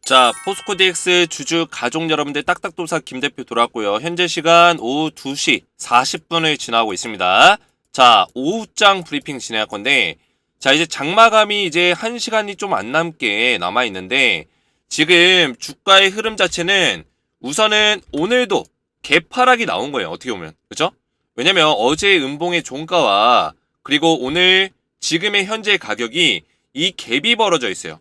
자, 포스코 DX 주주 가족 여러분들 딱딱도사 김 대표 돌아왔고요. 현재 시간 오후 2시 40분을 지나고 있습니다. 자, 오후장 브리핑 진행할 건데, 자, 이제 장마감이 이제 1시간이 좀 안 남게 남아있는데, 지금 주가의 흐름 자체는 우선은 오늘도 개파락이 나온 거예요. 어떻게 보면. 그죠? 왜냐면 어제 음봉의 종가와 그리고 오늘 지금의 현재 가격이 이 갭이 벌어져 있어요.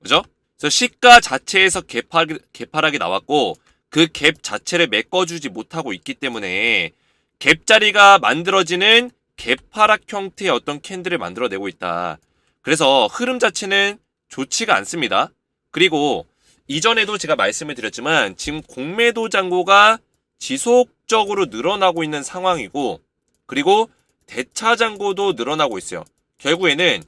그죠? 그래서 시가 자체에서 개파락이 나왔고 그 갭 자체를 메꿔주지 못하고 있기 때문에 갭 자리가 만들어지는 개파락 형태의 어떤 캔들을 만들어내고 있다. 그래서 흐름 자체는 좋지가 않습니다. 그리고 이전에도 제가 말씀을 드렸지만 지금 공매도 잔고가 지속적으로 늘어나고 있는 상황이고 그리고 대차 잔고도 늘어나고 있어요. 결국에는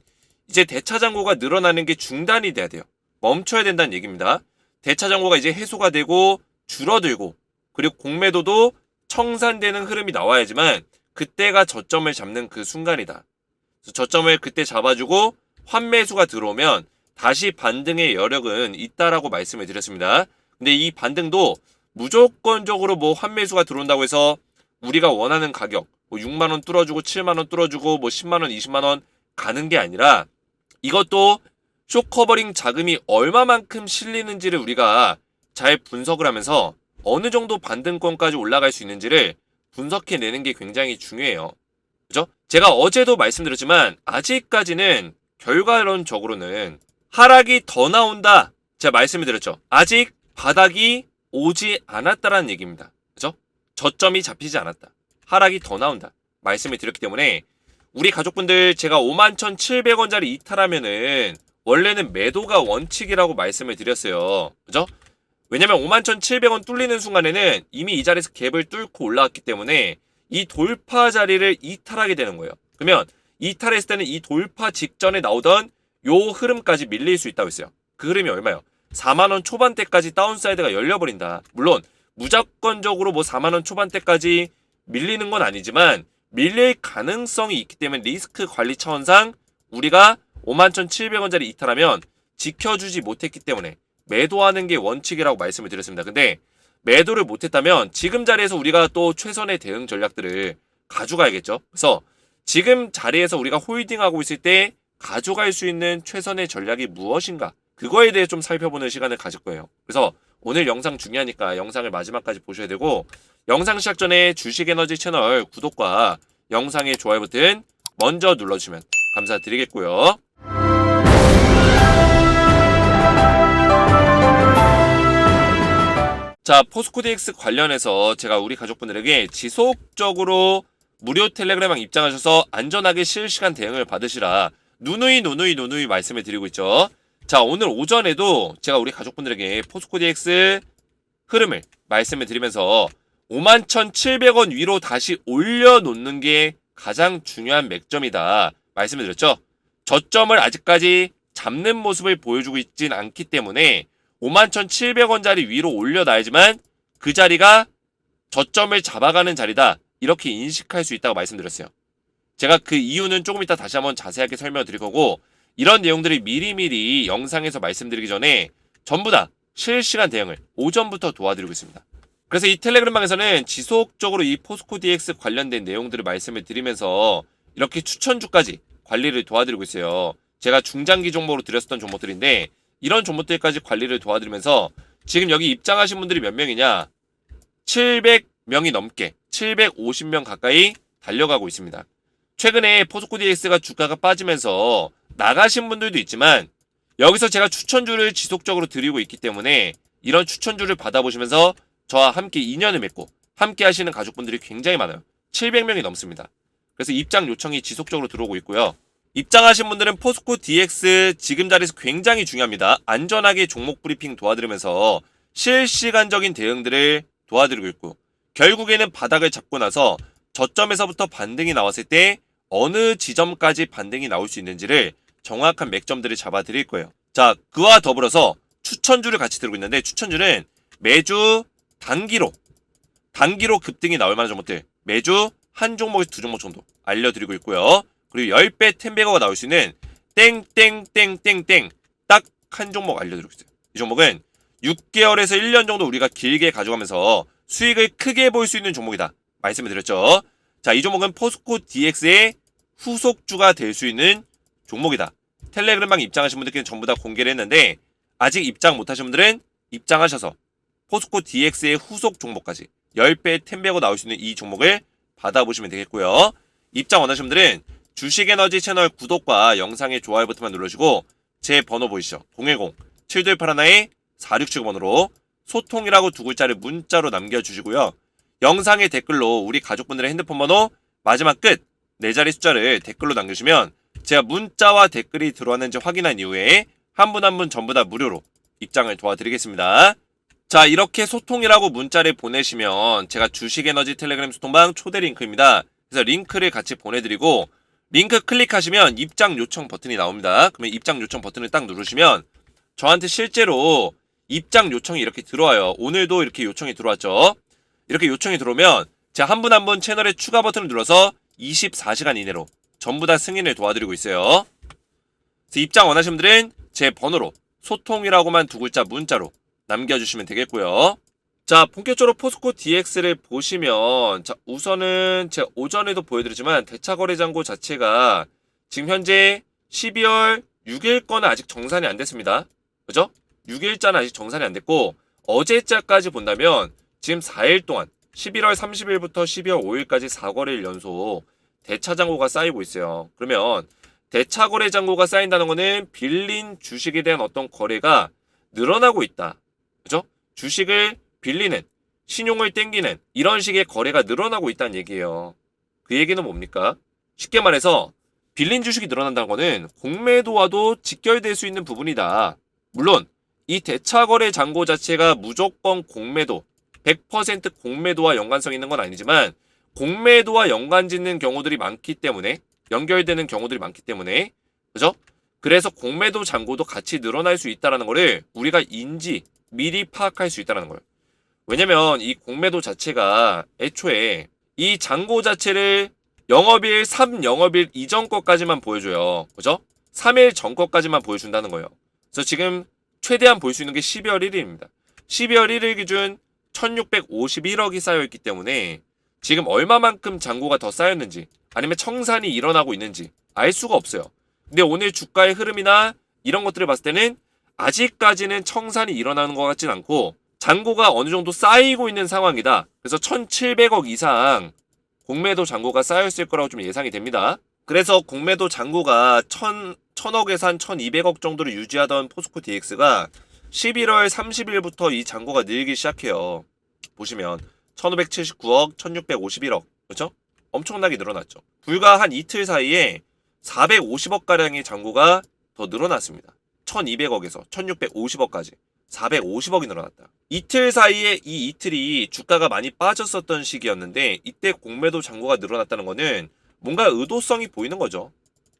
이제 대차 잔고가 늘어나는 게 중단이 돼야 돼요. 멈춰야 된다는 얘기입니다. 대차 잔고가 이제 해소가 되고 줄어들고 그리고 공매도도 청산되는 흐름이 나와야지만 그때가 저점을 잡는 그 순간이다. 그래서 저점을 그때 잡아주고 환매수가 들어오면 다시 반등의 여력은 있다라고 말씀을 드렸습니다. 근데 이 반등도 무조건적으로 뭐 환매수가 들어온다고 해서 우리가 원하는 가격 뭐 6만원 뚫어주고 7만원 뚫어주고 뭐 10만원 20만원 가는 게 아니라 이것도 쇼커버링 자금이 얼마만큼 실리는지를 우리가 잘 분석을 하면서 어느 정도 반등권까지 올라갈 수 있는지를 분석해내는 게 굉장히 중요해요. 그죠? 제가 어제도 말씀드렸지만 아직까지는 결과론적으로는 하락이 더 나온다. 제가 말씀을 드렸죠. 아직 바닥이 오지 않았다라는 얘기입니다. 그죠? 저점이 잡히지 않았다. 하락이 더 나온다. 말씀을 드렸기 때문에 우리 가족분들 제가 51,700원짜리 이탈하면은 원래는 매도가 원칙이라고 말씀을 드렸어요. 그죠? 왜냐면 51,700원 뚫리는 순간에는 이미 이 자리에서 갭을 뚫고 올라왔기 때문에 이 돌파 자리를 이탈하게 되는 거예요. 그러면 이탈했을 때는 이 돌파 직전에 나오던 요 흐름까지 밀릴 수 있다고 했어요. 그 흐름이 얼마예요? 4만원 초반대까지 다운사이드가 열려버린다. 물론 무조건적으로 뭐 4만원 초반대까지 밀리는 건 아니지만 밀릴 가능성이 있기 때문에 리스크 관리 차원상 우리가 51,700원짜리 이탈하면 지켜주지 못했기 때문에 매도하는 게 원칙이라고 말씀을 드렸습니다. 근데 매도를 못했다면 지금 자리에서 우리가 또 최선의 대응 전략들을 가져가야겠죠. 그래서 지금 자리에서 우리가 홀딩하고 있을 때 가져갈 수 있는 최선의 전략이 무엇인가 그거에 대해 좀 살펴보는 시간을 가질 거예요. 그래서 오늘 영상 중요하니까 영상을 마지막까지 보셔야 되고 영상 시작 전에 주식에너지 채널 구독과 영상의 좋아요 버튼 먼저 눌러주시면 감사드리겠고요. 자, 포스코 DX 관련해서 제가 우리 가족분들에게 지속적으로 무료 텔레그램방 입장하셔서 안전하게 실시간 대응을 받으시라 누누이 말씀을 드리고 있죠. 자, 오늘 오전에도 제가 우리 가족분들에게 포스코 DX 흐름을 말씀을 드리면서 51,700원 위로 다시 올려놓는 게 가장 중요한 맥점이다 말씀을 드렸죠. 저점을 아직까지 잡는 모습을 보여주고 있진 않기 때문에 51,700원짜리 위로 올려놔야지만 그 자리가 저점을 잡아가는 자리다 이렇게 인식할 수 있다고 말씀드렸어요. 제가 그 이유는 조금 이따 다시 한번 자세하게 설명을 드릴 거고 이런 내용들이 미리미리 영상에서 말씀드리기 전에 전부 다 실시간 대응을 오전부터 도와드리고 있습니다. 그래서 이 텔레그램방에서는 지속적으로 이 포스코 DX 관련된 내용들을 말씀을 드리면서 이렇게 추천주까지 관리를 도와드리고 있어요. 제가 중장기 종목으로 드렸었던 종목들인데 이런 종목들까지 관리를 도와드리면서 지금 여기 입장하신 분들이 몇 명이냐 700명이 넘게 750명 가까이 달려가고 있습니다. 최근에 포스코 DX가 주가가 빠지면서 나가신 분들도 있지만 여기서 제가 추천주를 지속적으로 드리고 있기 때문에 이런 추천주를 받아보시면서 저와 함께 인연을 맺고 함께 하시는 가족분들이 굉장히 많아요. 700명이 넘습니다. 그래서 입장 요청이 지속적으로 들어오고 있고요. 입장하신 분들은 포스코 DX 지금 자리에서 굉장히 중요합니다. 안전하게 종목 브리핑 도와드리면서 실시간적인 대응들을 도와드리고 있고 결국에는 바닥을 잡고 나서 저점에서부터 반등이 나왔을 때 어느 지점까지 반등이 나올 수 있는지를 정확한 맥점들을 잡아드릴 거예요. 자, 그와 더불어서 추천주를 같이 들고 있는데 추천주는 매주 단기로 급등이 나올 만한 종목들 매주 한 종목에서 두 종목 정도 알려드리고 있고요. 그리고 10배 10배거가 나올 수 있는 땡땡땡땡땡 딱 한 종목 알려드리고 있어요. 이 종목은 6개월에서 1년 정도 우리가 길게 가져가면서 수익을 크게 볼 수 있는 종목이다. 말씀을 드렸죠. 자, 이 종목은 포스코 DX의 후속주가 될 수 있는 종목이다. 텔레그램방 입장하신 분들께는 전부 다 공개를 했는데 아직 입장 못하신 분들은 입장하셔서 포스코 DX의 후속 종목까지 10배 10배고 나올 수 있는 이 종목을 받아보시면 되겠고요. 입장 원하시는 분들은 주식에너지 채널 구독과 영상의 좋아요 버튼만 눌러주시고 제 번호 보이시죠? 010-7281-4679번으로 소통이라고 두 글자를 문자로 남겨주시고요. 영상의 댓글로 우리 가족분들의 핸드폰 번호 마지막 끝 4자리 숫자를 댓글로 남겨주시면 제가 문자와 댓글이 들어왔는지 확인한 이후에 한 분 한 분 전부 다 무료로 입장을 도와드리겠습니다. 자, 이렇게 소통이라고 문자를 보내시면 제가 주식에너지 텔레그램 소통방 초대 링크입니다. 그래서 링크를 같이 보내드리고 링크 클릭하시면 입장 요청 버튼이 나옵니다. 그러면 입장 요청 버튼을 딱 누르시면 저한테 실제로 입장 요청이 이렇게 들어와요. 오늘도 이렇게 요청이 들어왔죠. 이렇게 요청이 들어오면 제가 한 분 한 분 채널에 추가 버튼을 눌러서 24시간 이내로 전부 다 승인을 도와드리고 있어요. 그래서 입장 원하시는 분들은 제 번호로 소통이라고만 두 글자 문자로 남겨주시면 되겠고요. 자, 본격적으로 포스코 DX를 보시면 자, 우선은 제가 오전에도 보여드렸지만 대차거래잔고 자체가 지금 현재 12월 6일거는 아직 정산이 안 됐습니다. 그죠? 6일자는 아직 정산이 안 됐고 어제자까지 본다면 지금 4일 동안 11월 30일부터 12월 5일까지 4거래일 연속 대차잔고가 쌓이고 있어요. 그러면 대차거래잔고가 쌓인다는 거는 빌린 주식에 대한 어떤 거래가 늘어나고 있다. 그죠? 주식을 빌리는, 신용을 땡기는 이런 식의 거래가 늘어나고 있다는 얘기예요. 그 얘기는 뭡니까? 쉽게 말해서 빌린 주식이 늘어난다는 거는 공매도와도 직결될 수 있는 부분이다. 물론 이 대차거래 잔고 자체가 무조건 공매도, 100% 공매도와 연관성이 있는 건 아니지만 공매도와 연관짓는 경우들이 많기 때문에 연결되는 경우들이 많기 때문에 그죠? 그래서 공매도 잔고도 같이 늘어날 수 있다는 거를 우리가 미리 파악할 수 있다는 거예요. 왜냐면 이 공매도 자체가 애초에 이 잔고 자체를 영업일 3영업일 이전 것까지만 보여줘요. 그죠? 3일 전 것까지만 보여준다는 거예요. 그래서 지금 최대한 볼 수 있는 게 12월 1일입니다. 12월 1일 기준 1651억이 쌓여있기 때문에 지금 얼마만큼 잔고가 더 쌓였는지 아니면 청산이 일어나고 있는지 알 수가 없어요. 근데 오늘 주가의 흐름이나 이런 것들을 봤을 때는 아직까지는 청산이 일어나는 것 같진 않고 잔고가 어느 정도 쌓이고 있는 상황이다. 그래서 1700억 이상 공매도 잔고가 쌓여있을 거라고 좀 예상이 됩니다. 그래서 공매도 잔고가 1000억에서 한 1200억 정도를 유지하던 포스코 DX가 11월 30일부터 이 잔고가 늘기 시작해요. 보시면 1579억, 1651억 그렇죠? 엄청나게 늘어났죠. 불과 한 이틀 사이에 450억가량의 잔고가 더 늘어났습니다. 1200억에서 1650억까지 450억이 늘어났다. 이틀 사이에 이 이틀이 주가가 많이 빠졌었던 시기였는데 이때 공매도 잔고가 늘어났다는 거는 뭔가 의도성이 보이는 거죠.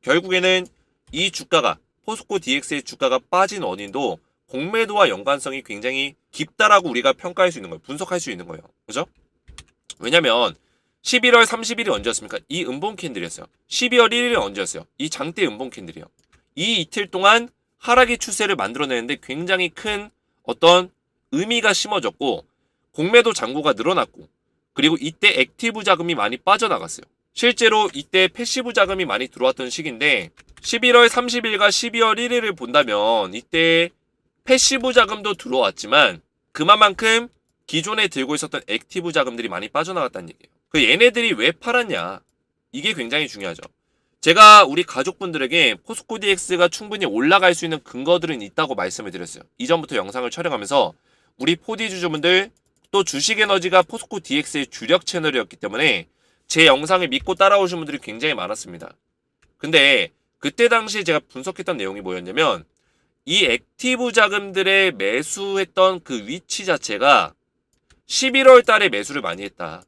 결국에는 이 주가가 포스코 DX의 주가가 빠진 원인도 공매도와 연관성이 굉장히 깊다라고 우리가 평가할 수 있는 거예요. 분석할 수 있는 거예요. 그죠? 왜냐면 11월 30일이 언제였습니까? 이 음봉 캔들이었어요. 12월 1일이 언제였어요? 이 장대 음봉 캔들이요. 이 이틀 동안 하락의 추세를 만들어내는데 굉장히 큰 어떤 의미가 심어졌고 공매도 잔고가 늘어났고 그리고 이때 액티브 자금이 많이 빠져나갔어요. 실제로 이때 패시브 자금이 많이 들어왔던 시기인데 11월 30일과 12월 1일을 본다면 이때 패시브 자금도 들어왔지만 그만큼 기존에 들고 있었던 액티브 자금들이 많이 빠져나갔다는 얘기예요. 그 얘네들이 왜 팔았냐? 이게 굉장히 중요하죠. 제가 우리 가족분들에게 포스코 DX가 충분히 올라갈 수 있는 근거들은 있다고 말씀을 드렸어요. 이전부터 영상을 촬영하면서 우리 4D 주주분들 또 주식에너지가 포스코 DX의 주력 채널이었기 때문에 제 영상을 믿고 따라오신 분들이 굉장히 많았습니다. 근데 그때 당시 제가 분석했던 내용이 뭐였냐면 이 액티브 자금들의 매수했던 그 위치 자체가 11월 달에 매수를 많이 했다.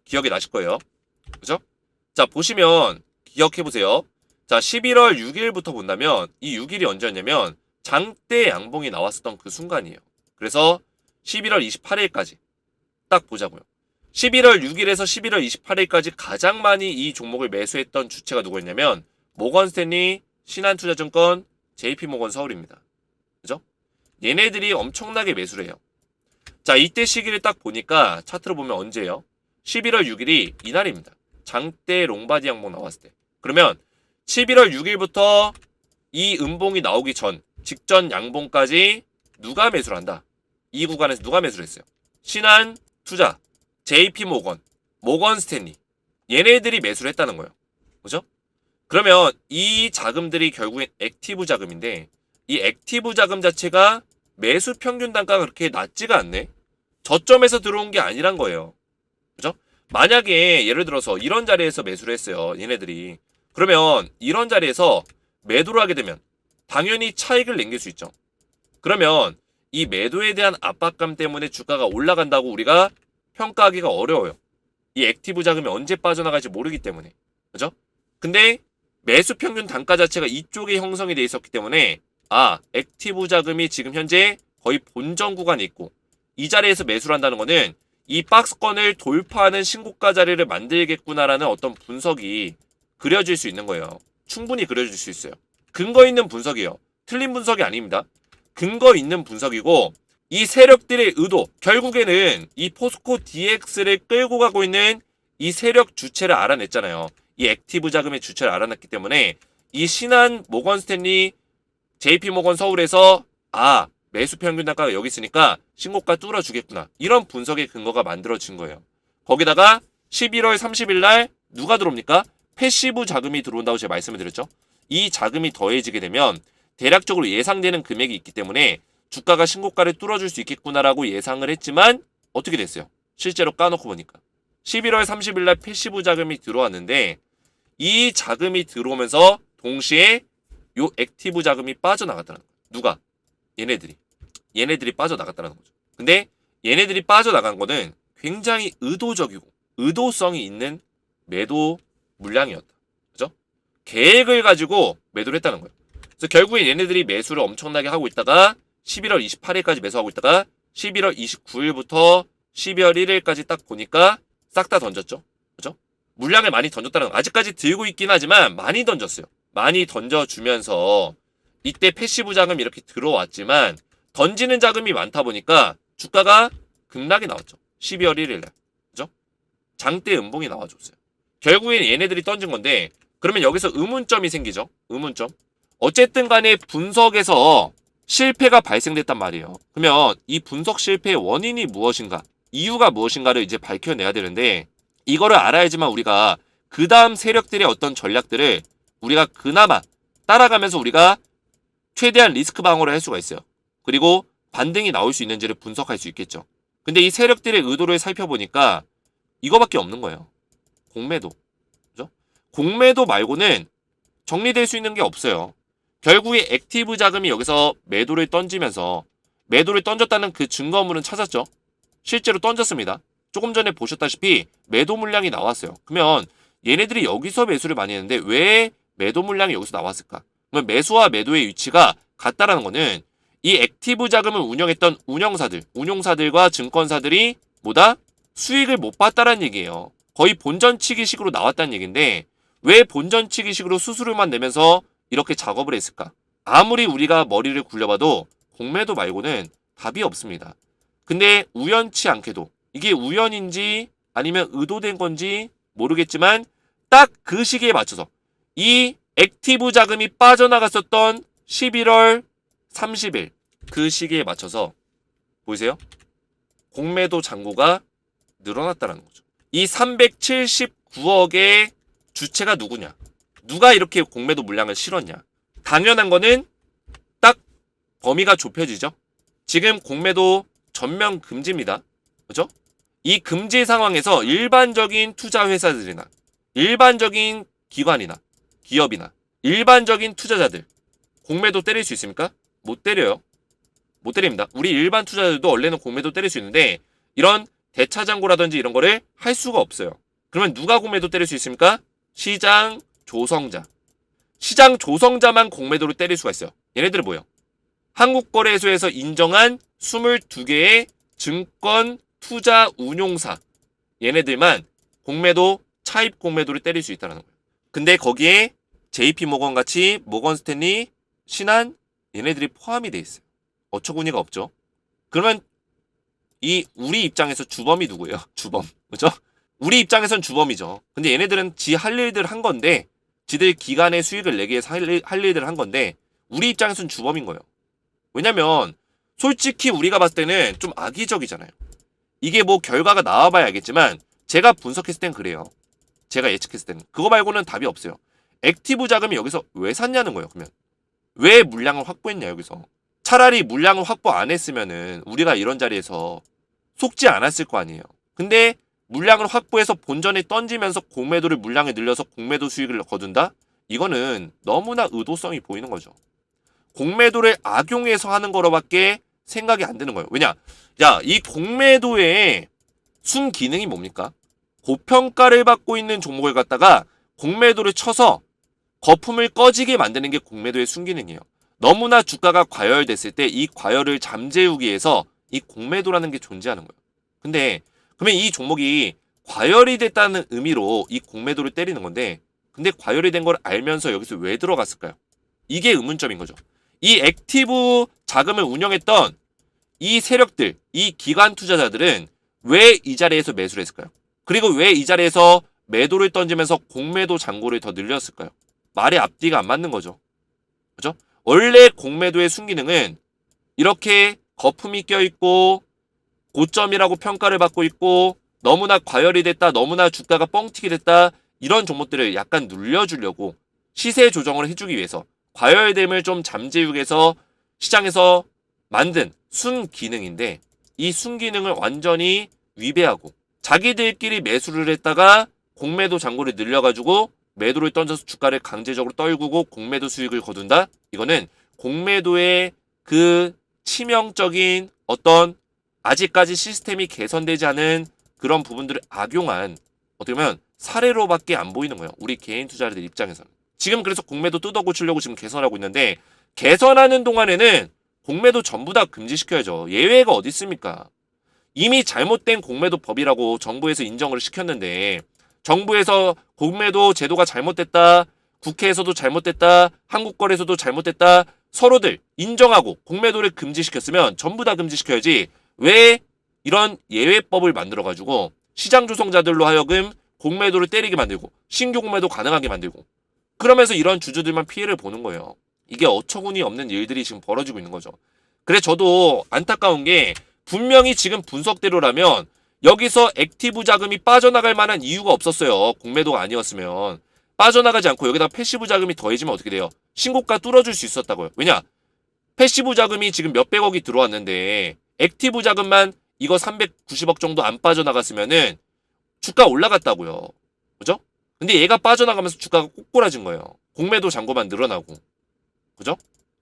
기억이 나실 거예요. 그죠? 자, 보시면 기억해보세요. 자, 11월 6일부터 본다면 이 6일이 언제였냐면 장대 양봉이 나왔었던 그 순간이에요. 그래서 11월 28일까지 딱 보자고요. 11월 6일에서 11월 28일까지 가장 많이 이 종목을 매수했던 주체가 누구였냐면 모건스탠리, 신한투자증권, JP모건 서울입니다. 그죠? 얘네들이 엄청나게 매수를 해요. 자, 이때 시기를 딱 보니까 차트로 보면 언제예요? 11월 6일이 이날입니다. 장대 롱바디 양봉 나왔을 때. 그러면 11월 6일부터 이 음봉이 나오기 전 직전 양봉까지 누가 매수를 한다? 이 구간에서 누가 매수를 했어요? 신한 투자, JP모건, 모건 스탠리 얘네들이 매수를 했다는 거예요. 그죠? 그러면 이 자금들이 결국엔 액티브 자금인데 이 액티브 자금 자체가 매수 평균 단가가 그렇게 낮지가 않네. 저점에서 들어온 게 아니란 거예요. 그죠? 만약에 예를 들어서 이런 자리에서 매수를 했어요. 얘네들이. 그러면 이런 자리에서 매도를 하게 되면 당연히 차익을 남길 수 있죠. 그러면 이 매도에 대한 압박감 때문에 주가가 올라간다고 우리가 평가하기가 어려워요. 이 액티브 자금이 언제 빠져나갈지 모르기 때문에. 그죠? 근데 매수 평균 단가 자체가 이쪽에 형성이 돼 있었기 때문에 액티브 자금이 지금 현재 거의 본전 구간에 있고 이 자리에서 매수를 한다는 거는 이 박스권을 돌파하는 신고가 자리를 만들겠구나라는 어떤 분석이 그려질 수 있는 거예요. 충분히 그려질 수 있어요. 근거 있는 분석이에요. 틀린 분석이 아닙니다. 근거 있는 분석이고 이 세력들의 의도, 결국에는 이 포스코 DX를 끌고 가고 있는 이 세력 주체를 알아냈잖아요. 이 액티브 자금의 주체를 알아냈기 때문에 이 신한 모건 스탠리 JP모건 서울에서 매수 평균 단가가 여기 있으니까 신고가 뚫어주겠구나. 이런 분석의 근거가 만들어진 거예요. 거기다가 11월 30일 날 누가 들어옵니까? 패시브 자금이 들어온다고 제가 말씀을 드렸죠. 이 자금이 더해지게 되면 대략적으로 예상되는 금액이 있기 때문에 주가가 신고가를 뚫어줄 수 있겠구나라고 예상을 했지만 어떻게 됐어요? 실제로 까놓고 보니까 11월 30일 날 패시브 자금이 들어왔는데 이 자금이 들어오면서 동시에 요 액티브 자금이 빠져나갔다는 거예요. 누가? 얘네들이 빠져나갔다는 거죠. 근데 얘네들이 빠져나간 거는 굉장히 의도적이고 의도성이 있는 매도 물량이었다. 그죠? 계획을 가지고 매도를 했다는 거예요. 그래서 결국에 얘네들이 매수를 엄청나게 하고 있다가 11월 28일까지 매수하고 있다가 11월 29일부터 12월 1일까지 딱 보니까 싹 다 던졌죠. 그죠? 물량을 많이 던졌다는 거. 아직까지 들고 있긴 하지만 많이 던졌어요. 많이 던져주면서 이때 패시브 자금이 이렇게 들어왔지만 던지는 자금이 많다 보니까 주가가 급락이 나왔죠. 12월 1일날. 그죠? 장대 음봉이 나와줬어요. 결국엔 얘네들이 던진 건데 그러면 여기서 의문점이 생기죠. 의문점. 어쨌든 간에 분석에서 실패가 발생됐단 말이에요. 그러면 이 분석 실패의 원인이 무엇인가? 이유가 무엇인가를 이제 밝혀내야 되는데 이거를 알아야지만 우리가 그 다음 세력들의 어떤 전략들을 우리가 그나마 따라가면서 우리가 최대한 리스크 방어를 할 수가 있어요. 그리고 반등이 나올 수 있는지를 분석할 수 있겠죠. 근데 이 세력들의 의도를 살펴보니까 이거밖에 없는 거예요. 공매도. 그죠? 공매도 말고는 정리될 수 있는 게 없어요. 결국에 액티브 자금이 여기서 매도를 던졌다는 그 증거물은 찾았죠. 실제로 던졌습니다. 조금 전에 보셨다시피 매도 물량이 나왔어요. 그러면 얘네들이 여기서 매수를 많이 했는데 왜 매도 물량이 여기서 나왔을까? 그러면 매수와 매도의 위치가 같다라는 거는 이 액티브 자금을 운영했던 운용사들과 증권사들이 수익을 못 봤다라는 얘기예요. 거의 본전치기식으로 나왔다는 얘기인데 왜 본전치기식으로 수수료만 내면서 이렇게 작업을 했을까? 아무리 우리가 머리를 굴려봐도 공매도 말고는 답이 없습니다. 근데 우연치 않게도 이게 우연인지 아니면 의도된 건지 모르겠지만 딱 그 시기에 맞춰서 이 액티브 자금이 빠져나갔었던 11월 30일 그 시기에 맞춰서 보이세요? 공매도 잔고가 늘어났다는 거죠. 이 379억의 주체가 누구냐? 누가 이렇게 공매도 물량을 실었냐? 당연한 거는 딱 범위가 좁혀지죠. 지금 공매도 전면 금지입니다. 그죠? 이 금지 상황에서 일반적인 투자 회사들이나 일반적인 기관이나 기업이나 일반적인 투자자들 공매도 때릴 수 있습니까? 못 때려요. 못 때립니다. 우리 일반 투자자들도 원래는 공매도 때릴 수 있는데 이런 대차장고라든지 이런 거를 할 수가 없어요. 그러면 누가 공매도 때릴 수 있습니까? 시장 조성자. 시장 조성자만 공매도를 때릴 수가 있어요. 얘네들은 뭐예요? 한국거래소에서 인정한 22개의 증권 투자 운용사. 얘네들만 공매도, 차입 공매도를 때릴 수 있다는 거예요. 근데 거기에 JP모건 같이 모건 스탠리, 신한 얘네들이 포함이 돼 있어요. 어처구니가 없죠. 그러면 우리 입장에서 주범이 누구예요? 주범. 그죠? 우리 입장에선 주범이죠. 근데 얘네들은 지 할 일들 한 건데, 지들 기간의 수익을 내기 위해서 할 일들을 한 건데, 우리 입장에선 주범인 거예요. 왜냐면 솔직히 우리가 봤을 때는 좀 악의적이잖아요. 이게 뭐 결과가 나와봐야 알겠지만 제가 분석했을 땐 그래요. 제가 예측했을 때는. 그거 말고는 답이 없어요. 액티브 자금이 여기서 왜 샀냐는 거예요. 그러면 왜 물량을 확보했냐 여기서. 차라리 물량을 확보 안 했으면은 우리가 이런 자리에서 속지 않았을 거 아니에요. 근데 물량을 확보해서 본전에 던지면서 공매도를 물량에 늘려서 공매도 수익을 거둔다? 이거는 너무나 의도성이 보이는 거죠. 공매도를 악용해서 하는 거로밖에 생각이 안 드는 거예요. 왜냐? 야, 이 공매도의 순기능이 뭡니까? 고평가를 받고 있는 종목을 갖다가 공매도를 쳐서 거품을 꺼지게 만드는 게 공매도의 순기능이에요. 너무나 주가가 과열됐을 때 이 과열을 잠재우기 위해서 이 공매도라는 게 존재하는 거예요. 근데 그러면 이 종목이 과열이 됐다는 의미로 이 공매도를 때리는 건데, 근데 과열이 된 걸 알면서 여기서 왜 들어갔을까요? 이게 의문점인 거죠. 이 액티브 자금을 운영했던 이 세력들, 이 기관 투자자들은 왜 이 자리에서 매수를 했을까요? 그리고 왜 이 자리에서 매도를 던지면서 공매도 잔고를 더 늘렸을까요? 말이 앞뒤가 안 맞는 거죠. 그죠? 원래 공매도의 순기능은 이렇게 거품이 껴있고 고점이라고 평가를 받고 있고 너무나 과열이 됐다, 너무나 주가가 뻥튀기 됐다, 이런 종목들을 약간 눌려주려고 시세 조정을 해주기 위해서 과열됨을 좀 잠재우기 위해서 시장에서 만든 순기능인데, 이 순기능을 완전히 위배하고 자기들끼리 매수를 했다가 공매도 잔고를 늘려가지고 매도를 던져서 주가를 강제적으로 떨구고 공매도 수익을 거둔다? 이거는 공매도의 그 치명적인 어떤 아직까지 시스템이 개선되지 않은 그런 부분들을 악용한 어떻게 보면 사례로밖에 안 보이는 거예요. 우리 개인 투자자들 입장에서는. 지금 그래서 공매도 뜯어고치려고 지금 개선하고 있는데, 개선하는 동안에는 공매도 전부 다 금지시켜야죠. 예외가 어디 있습니까? 이미 잘못된 공매도 법이라고 정부에서 인정을 시켰는데, 정부에서 공매도 제도가 잘못됐다, 국회에서도 잘못됐다, 한국거래소도 잘못됐다, 서로들 인정하고 공매도를 금지시켰으면 전부 다 금지시켜야지, 왜 이런 예외법을 만들어가지고 시장 조성자들로 하여금 공매도를 때리게 만들고 신규 공매도 가능하게 만들고 그러면서 이런 주주들만 피해를 보는 거예요. 이게 어처구니 없는 일들이 지금 벌어지고 있는 거죠. 그래서 저도 안타까운 게, 분명히 지금 분석대로라면 여기서 액티브 자금이 빠져나갈 만한 이유가 없었어요. 공매도가 아니었으면. 빠져나가지 않고 여기다 패시브 자금이 더해지면 어떻게 돼요? 신고가 뚫어줄 수 있었다고요. 왜냐? 패시브 자금이 지금 몇백억이 들어왔는데 액티브 자금만 이거 390억 정도 안 빠져나갔으면은 주가 올라갔다고요. 그죠? 근데 얘가 빠져나가면서 주가가 꼬꾸라진 거예요. 공매도 잔고만 늘어나고. 그죠?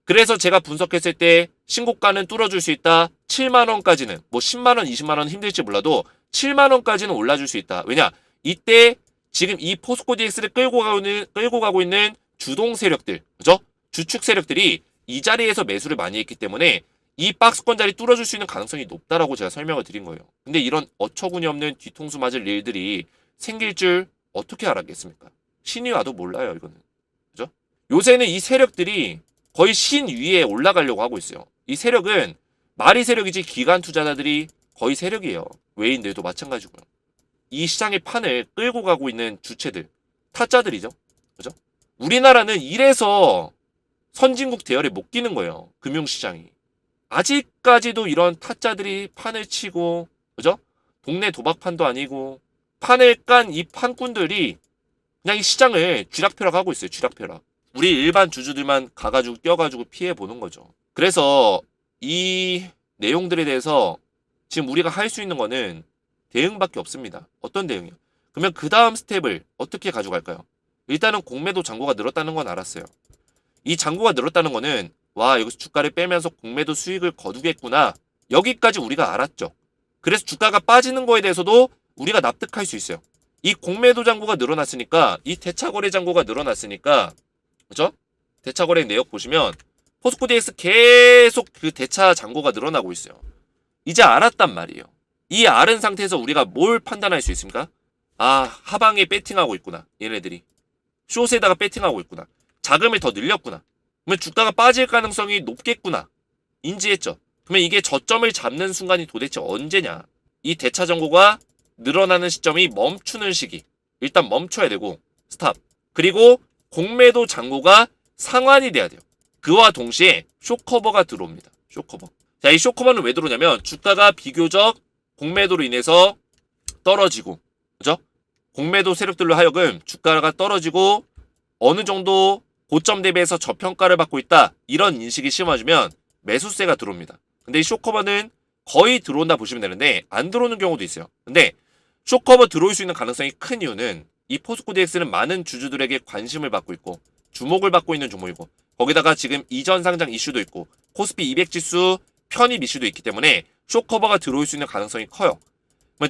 그래서 제가 분석했을 때 신고가는 뚫어줄 수 있다. 7만원까지는, 뭐 10만원, 20만원 힘들지 몰라도 7만원까지는 올라줄 수 있다. 왜냐? 이때 지금 이 포스코 DX를 끌고 가고 있는 주동 세력들, 그죠? 주축 세력들이 이 자리에서 매수를 많이 했기 때문에 이 박스권 자리 뚫어줄 수 있는 가능성이 높다라고 제가 설명을 드린 거예요. 근데 이런 어처구니 없는 뒤통수 맞을 일들이 생길 줄 어떻게 알았겠습니까? 신이 와도 몰라요, 이거는. 그죠? 요새는 이 세력들이 거의 신 위에 올라가려고 하고 있어요. 이 세력은 말이 세력이지 기관 투자자들이 거의 세력이에요. 외인들도 마찬가지고요. 이 시장의 판을 끌고 가고 있는 주체들, 타짜들이죠. 그죠? 우리나라는 이래서 선진국 대열에 못 끼는 거예요. 금융시장이. 아직까지도 이런 타짜들이 판을 치고, 그죠? 동네 도박판도 아니고 판을 깐 이 판꾼들이 그냥 이 시장을 쥐락펴락하고 있어요. 쥐락펴락. 우리 일반 주주들만 가가지고 껴가지고 피해 보는 거죠. 그래서 이 내용들에 대해서 지금 우리가 할 수 있는 거는 대응밖에 없습니다. 어떤 대응이요? 그러면 그 다음 스텝을 어떻게 가져갈까요? 일단은 공매도 잔고가 늘었다는 건 알았어요. 이 잔고가 늘었다는 거는 와, 여기서 주가를 빼면서 공매도 수익을 거두겠구나, 여기까지 우리가 알았죠. 그래서 주가가 빠지는 거에 대해서도 우리가 납득할 수 있어요. 이 공매도 잔고가 늘어났으니까, 이 대차거래 잔고가 늘어났으니까, 그죠? 대차거래 내역 보시면 포스코 DX 계속 그 대차 잔고가 늘어나고 있어요. 이제 알았단 말이에요. 이 알은 상태에서 우리가 뭘 판단할 수 있습니까? 아, 하방에 배팅하고 있구나. 얘네들이 숏에다가 배팅하고 있구나. 자금을 더 늘렸구나. 그러면 주가가 빠질 가능성이 높겠구나. 인지했죠. 그러면 이게 저점을 잡는 순간이 도대체 언제냐? 이 대차 정고가 늘어나는 시점이 멈추는 시기. 일단 멈춰야 되고 스탑. 그리고 공매도 잔고가 상환이 돼야 돼요. 그와 동시에 쇼커버가 들어옵니다. 쇼커버. 자, 이 쇼커버는 왜 들어오냐면 주가가 비교적 공매도로 인해서 떨어지고, 그죠? 공매도 세력들로 하여금 주가가 떨어지고 어느 정도 고점 대비해서 저평가를 받고 있다. 이런 인식이 심어지면 매수세가 들어옵니다. 근데 이 쇼커버는 거의 들어온다 보시면 되는데 안 들어오는 경우도 있어요. 근데 쇼커버 들어올 수 있는 가능성이 큰 이유는 이 포스코 DX는 많은 주주들에게 관심을 받고 있고 주목을 받고 있는 종목이고 거기다가 지금 이전 상장 이슈도 있고 코스피 200 지수 편입 이슈도 있기 때문에 쇼커버가 들어올 수 있는 가능성이 커요.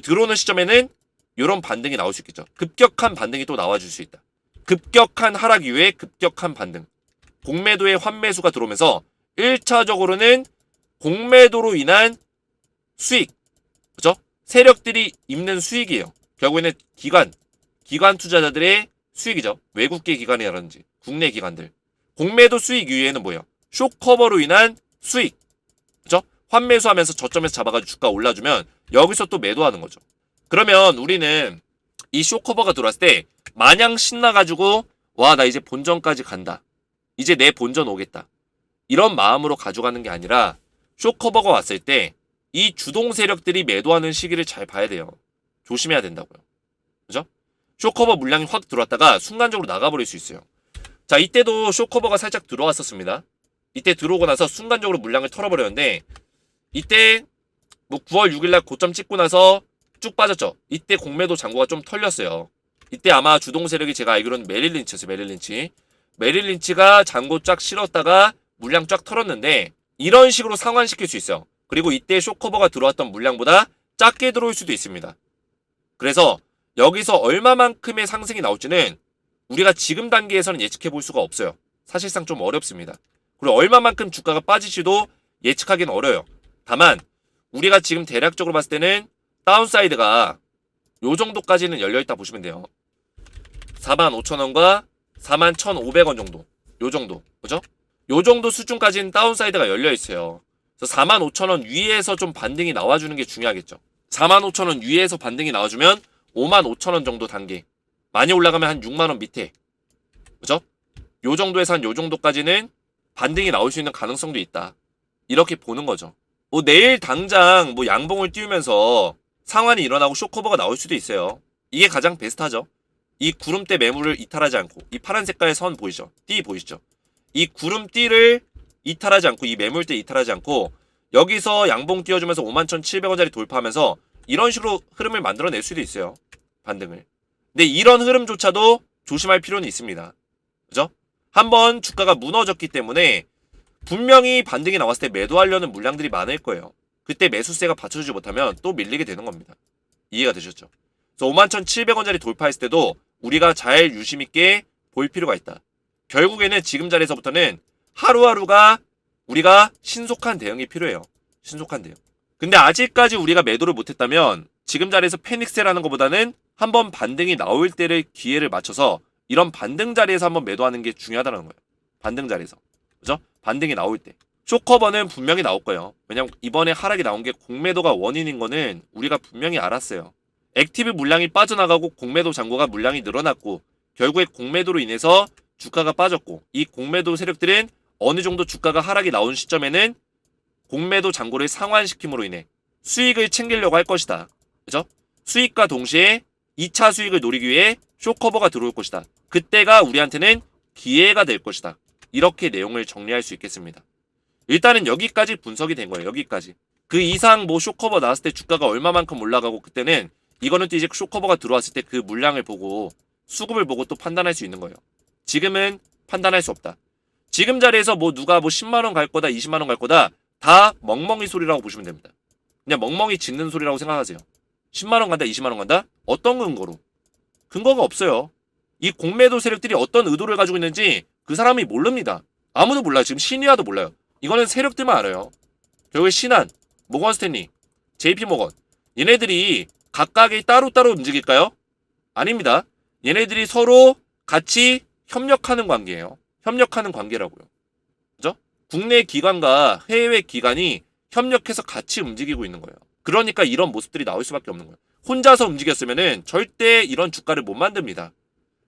들어오는 시점에는 이런 반등이 나올 수 있겠죠. 급격한 반등이 또 나와줄 수 있다. 급격한 하락 이후에 급격한 반등. 공매도의 환매수가 들어오면서 1차적으로는 공매도로 인한 수익, 그죠? 세력들이 입는 수익이에요. 결국에는 기관 투자자들의 수익이죠. 외국계 기관이라든지 국내 기관들. 공매도 수익 이후에는 뭐예요? 쇼커버로 인한 수익, 그죠? 환매수하면서 저점에서 잡아가지고 주가 올라주면 여기서 또 매도하는 거죠. 그러면 우리는 이 쇼커버가 들어왔을 때 마냥 신나가지고 와, 나 이제 본전까지 간다. 이제 내 본전 오겠다. 이런 마음으로 가져가는 게 아니라 쇼커버가 왔을 때 이 주동 세력들이 매도하는 시기를 잘 봐야 돼요. 조심해야 된다고요. 그죠? 쇼커버 물량이 확 들어왔다가 순간적으로 나가버릴 수 있어요. 자, 이때도 쇼커버가 살짝 들어왔었습니다. 이때 들어오고 나서 순간적으로 물량을 털어버렸는데 이때 뭐 9월 6일날 고점 찍고 나서 쭉 빠졌죠. 이때 공매도 잔고가 좀 털렸어요. 이때 아마 주동 세력이 제가 알기로는 메릴린치였어요. 메릴린치가 잔고 쫙 실었다가 물량 쫙 털었는데 이런 식으로 상환시킬 수 있어요. 그리고 이때 쇼커버가 들어왔던 물량보다 작게 들어올 수도 있습니다. 그래서 여기서 얼마만큼의 상승이 나올지는 우리가 지금 단계에서는 예측해 볼 수가 없어요. 사실상 좀 어렵습니다. 그리고 얼마만큼 주가가 빠질지도 예측하기는 어려워요. 다만 우리가 지금 대략적으로 봤을 때는 다운사이드가 요 정도까지는 열려있다 보시면 돼요. 45,000원과 41,500원 정도. 요 정도. 그죠? 요 정도 수준까지는 다운사이드가 열려있어요. 그래서 45,000원 위에서 좀 반등이 나와주는 게 중요하겠죠. 45,000원 위에서 반등이 나와주면 55,000원 정도 단계. 많이 올라가면 한 6만원 밑에. 그죠? 요 정도에서 한 요 정도까지는 반등이 나올 수 있는 가능성도 있다. 이렇게 보는 거죠. 뭐 내일 당장 뭐 양봉을 띄우면서 상환이 일어나고 쇼커버가 나올 수도 있어요. 이게 가장 베스트하죠. 이 구름대 매물을 이탈하지 않고 이 파란 색깔의 선 보이죠? 띠 보이시죠? 이 구름띠를 이탈하지 않고 이 매물대 이탈하지 않고 여기서 양봉 띄워주면서 51,700원짜리 돌파하면서 이런 식으로 흐름을 만들어낼 수도 있어요. 반등을. 근데 이런 흐름조차도 조심할 필요는 있습니다. 그죠? 한번 주가가 무너졌기 때문에 분명히 반등이 나왔을 때 매도하려는 물량들이 많을 거예요. 그때 매수세가 받쳐주지 못하면 또 밀리게 되는 겁니다. 이해가 되셨죠? 그래서 51,700원짜리 돌파했을 때도 우리가 잘 유심있게 볼 필요가 있다. 결국에는 지금 자리에서부터는 하루하루가 우리가 신속한 대응이 필요해요. 신속한 대응. 근데 아직까지 우리가 매도를 못했다면 지금 자리에서 패닉세라는 것보다는 한번 반등이 나올 때를 기회를 맞춰서 이런 반등 자리에서 한번 매도하는 게 중요하다는 거예요. 반등 자리에서. 그죠? 반등이 나올 때. 쇼커버는 분명히 나올 거예요. 왜냐면 이번에 하락이 나온 게 공매도가 원인인 거는 우리가 분명히 알았어요. 액티브 물량이 빠져나가고 공매도 잔고가 물량이 늘어났고 결국에 공매도로 인해서 주가가 빠졌고 이 공매도 세력들은 어느 정도 주가가 하락이 나온 시점에는 공매도 잔고를 상환시킴으로 인해 수익을 챙기려고 할 것이다. 그죠? 수익과 동시에 2차 수익을 노리기 위해 쇼커버가 들어올 것이다. 그때가 우리한테는 기회가 될 것이다. 이렇게 내용을 정리할 수 있겠습니다. 일단은 여기까지 분석이 된 거예요. 여기까지. 그 이상 뭐 쇼커버 나왔을 때 주가가 얼마만큼 올라가고 그때는 이거는 또 이제 쇼커버가 들어왔을 때 그 물량을 보고 수급을 보고 또 판단할 수 있는 거예요. 지금은 판단할 수 없다. 지금 자리에서 뭐 누가 뭐 10만원 갈 거다 20만원 갈 거다 다 멍멍이 소리라고 보시면 됩니다. 그냥 멍멍이 짖는 소리라고 생각하세요. 10만원 간다 20만원 간다? 어떤 근거로? 근거가 없어요. 이 공매도 세력들이 어떤 의도를 가지고 있는지 그 사람이 모릅니다. 아무도 몰라요. 지금 신의와도 몰라요. 이거는 세력들만 알아요. 결국에 신한, 모건스탠리, JP모건 얘네들이 각각이 따로따로 움직일까요? 아닙니다. 얘네들이 서로 같이 협력하는 관계예요. 협력하는 관계라고요. 그죠? 국내 기관과 해외 기관이 협력해서 같이 움직이고 있는 거예요. 그러니까 이런 모습들이 나올 수밖에 없는 거예요. 혼자서 움직였으면은 절대 이런 주가를 못 만듭니다.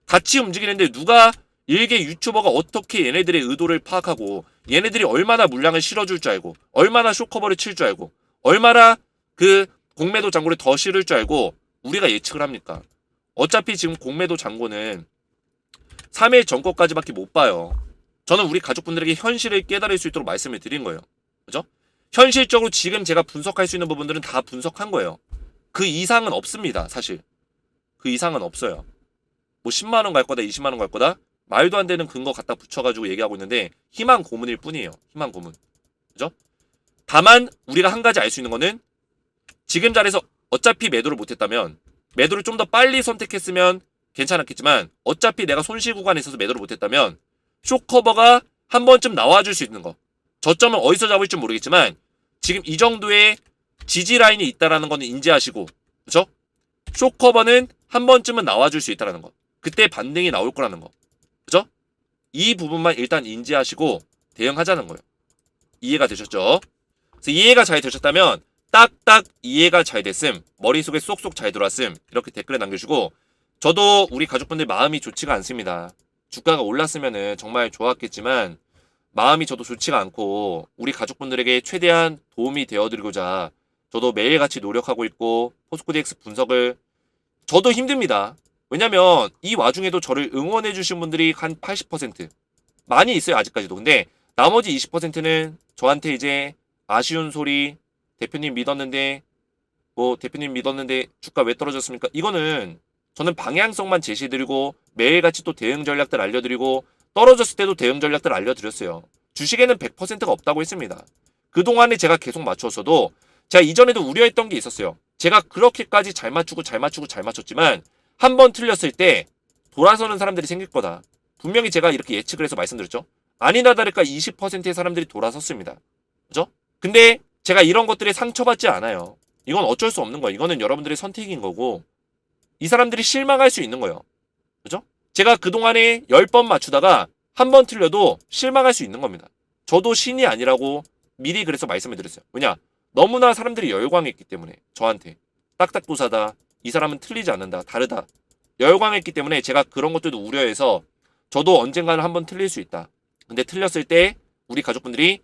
같이 움직이는데 누가 일개 유튜버가 어떻게 얘네들의 의도를 파악하고 얘네들이 얼마나 물량을 실어줄 줄 알고 얼마나 쇼커버를 칠 줄 알고 얼마나 그 공매도 잔고를 더 실을 줄 알고 우리가 예측을 합니까? 어차피 지금 공매도 잔고는 3일 전거까지밖에 못 봐요. 저는 우리 가족분들에게 현실을 깨달을 수 있도록 말씀을 드린 거예요. 그죠? 현실적으로 지금 제가 분석할 수 있는 부분들은 다 분석한 거예요. 그 이상은 없습니다. 사실 그 이상은 없어요. 뭐 10만원 갈 거다 20만원 갈 거다 말도 안 되는 근거 갖다 붙여가지고 얘기하고 있는데 희망 고문일 뿐이에요. 희망 고문. 그죠? 다만 우리가 한 가지 알 수 있는 거는 지금 자리에서 어차피 매도를 못했다면 매도를 좀 더 빨리 선택했으면 괜찮았겠지만 어차피 내가 손실 구간에 있어서 매도를 못했다면 쇼커버가 한 번쯤 나와줄 수 있는 거. 저점은 어디서 잡을지 모르겠지만 지금 이 정도의 지지 라인이 있다라는 거는 인지하시고, 그렇죠? 쇼커버는 한 번쯤은 나와줄 수 있다라는 거. 그때 반등이 나올 거라는 거. 그죠? 이 부분만 일단 인지하시고 대응하자는 거예요. 이해가 되셨죠? 그래서 이해가 잘 되셨다면 딱딱 이해가 잘 됐음, 머릿속에 쏙쏙 잘 들어왔음 이렇게 댓글에 남겨주시고 저도 우리 가족분들 마음이 좋지가 않습니다. 주가가 올랐으면은 정말 좋았겠지만 마음이 저도 좋지가 않고 우리 가족분들에게 최대한 도움이 되어드리고자 저도 매일같이 노력하고 있고 포스코DX 분석을 저도 힘듭니다. 왜냐면 이 와중에도 저를 응원해 주신 분들이 한 80% 많이 있어요 아직까지도. 근데 나머지 20%는 저한테 이제 아쉬운 소리, 대표님 믿었는데 대표님 믿었는데 주가 왜 떨어졌습니까? 이거는 저는 방향성만 제시해드리고 매일같이 또 대응 전략들 알려드리고 떨어졌을 때도 대응 전략들 알려드렸어요. 주식에는 100%가 없다고 했습니다. 그동안에 제가 계속 맞췄어도 제가 이전에도 우려했던 게 있었어요. 제가 그렇게까지 잘 맞췄지만 한 번 틀렸을 때 돌아서는 사람들이 생길 거다. 분명히 제가 이렇게 예측을 해서 말씀드렸죠. 아니나 다를까 20%의 사람들이 돌아섰습니다. 그죠? 근데 제가 이런 것들에 상처받지 않아요. 이건 어쩔 수 없는 거예요. 이거는 여러분들의 선택인 거고 이 사람들이 실망할 수 있는 거예요. 그죠? 제가 그동안에 10번 맞추다가 한 번 틀려도 실망할 수 있는 겁니다. 저도 신이 아니라고 미리 그래서 말씀을 드렸어요. 왜냐? 너무나 사람들이 열광했기 때문에 저한테 딱딱도사다. 이 사람은 틀리지 않는다. 다르다. 열광했기 때문에 제가 그런 것들도 우려해서 저도 언젠가는 한번 틀릴 수 있다. 근데 틀렸을 때 우리 가족분들이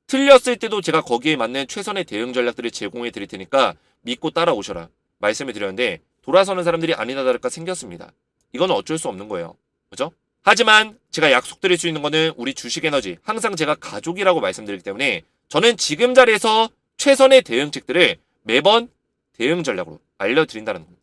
틀렸을 때도 제가 거기에 맞는 최선의 대응 전략들을 제공해 드릴 테니까 믿고 따라오셔라. 말씀을 드렸는데 돌아서는 사람들이 아니나 다를까 생겼습니다. 이건 어쩔 수 없는 거예요. 그죠? 하지만 제가 약속드릴 수 있는 거는 우리 주식에너지 항상 제가 가족이라고 말씀드리기 때문에 저는 지금 자리에서 최선의 대응책들을 매번 대응 전략으로 알려드린다는 겁니다.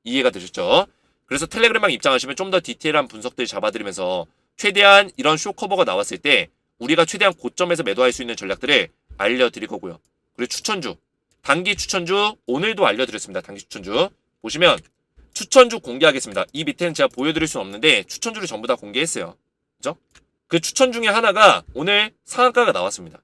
이해가 되셨죠? 그래서 텔레그램방 입장하시면 좀 더 디테일한 분석들 잡아드리면서 최대한 이런 쇼커버가 나왔을 때 우리가 최대한 고점에서 매도할 수 있는 전략들을 알려드릴 거고요. 그리고 추천주, 단기 추천주 오늘도 알려드렸습니다. 단기 추천주 보시면 추천주 공개하겠습니다. 이 밑에는 제가 보여드릴 수는 없는데 추천주를 전부 다 공개했어요. 그죠? 그 추천 중에 하나가 오늘 상한가가 나왔습니다.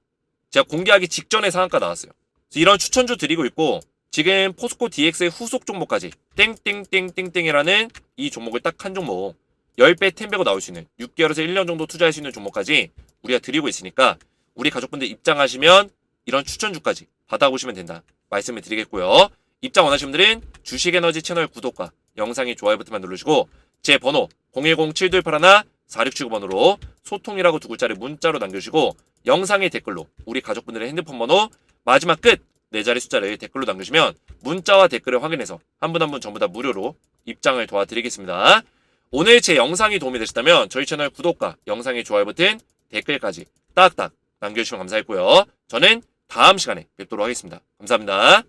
제가 공개하기 직전에 상한가 나왔어요. 그래서 이런 추천주 드리고 있고 지금 포스코 DX의 후속 종목까지 땡땡땡땡땡이라는 이 종목을 딱 한 종목 10배 10배고 나올 수 있는 6개월에서 1년 정도 투자할 수 있는 종목까지 우리가 드리고 있으니까 우리 가족분들 입장하시면 이런 추천주까지 받아보시면 된다 말씀을 드리겠고요. 입장 원하시는 분들은 주식에너지 채널 구독과 영상의 좋아요 버튼만 누르시고 제 번호 010-7281-4679번으로 소통이라고 두 글자를 문자로 남겨주시고 영상의 댓글로 우리 가족분들의 핸드폰 번호 마지막 끝 4자리 숫자를 댓글로 남겨주시면 문자와 댓글을 확인해서 한 분 한 분 전부 다 무료로 입장을 도와드리겠습니다. 오늘 제 영상이 도움이 되셨다면 저희 채널 구독과 영상의 좋아요 버튼, 댓글까지 딱딱 남겨주시면 감사하겠고요. 저는 다음 시간에 뵙도록 하겠습니다. 감사합니다.